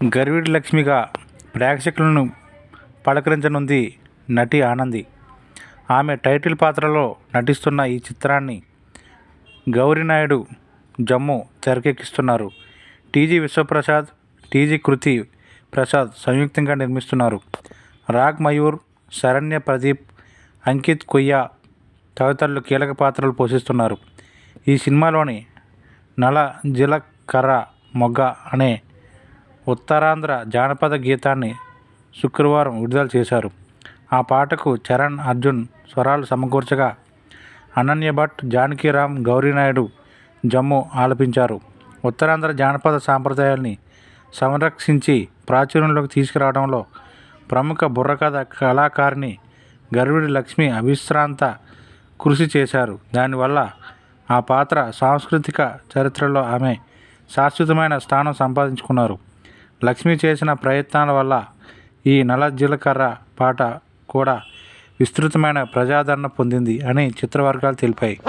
గర్విడి లక్ష్మిగా ప్రేక్షకులను పలకరించనుంది నటి ఆనంది. ఆమె టైటిల్ పాత్రలో నటిస్తున్న ఈ చిత్రాన్ని గౌరీనాయుడు జమ్ము తెరకెక్కిస్తున్నారు. టీజీ విశ్వప్రసాద్, టీజీ కృతి ప్రసాద్ సంయుక్తంగా నిర్మిస్తున్నారు. రాగ్ మయూర్, శరణ్య ప్రదీప్, అంకిత్ కొయ్య తదితరులు కీలక పాత్రలు పోషిస్తున్నారు. ఈ సినిమాలోని నల జీలకర్ర మొగ్గ అనే ఉత్తరాంధ్ర జానపద గీతాన్ని శుక్రవారం విడుదల చేశారు. ఆ పాటకు చరణ్, అర్జున్ స్వరాలు సమకూర్చగా అనన్య భట్, జానకీరామ్, గౌరీనాయుడు జమ్ము ఆలపించారు. ఉత్తరాంధ్ర జానపద సాంప్రదాయాల్ని సంరక్షించి ప్రాచుర్యంలోకి తీసుకురావడంలో ప్రముఖ బుర్రకథ కళాకారిణి గర్విడి లక్ష్మి అవిశ్రాంత కృషి చేశారు. దానివల్ల ఆ పాత్ర సాంస్కృతిక చరిత్రలో ఆమె శాశ్వతమైన స్థానం సంపాదించుకున్నారు. లక్ష్మి చేసిన ప్రయత్నాల వల్ల ఈ నల జీలకర్ర పాట కూడా విస్తృతమైన ప్రజాదరణ పొందింది అని చిత్రవర్గాలు తెలిపాయి.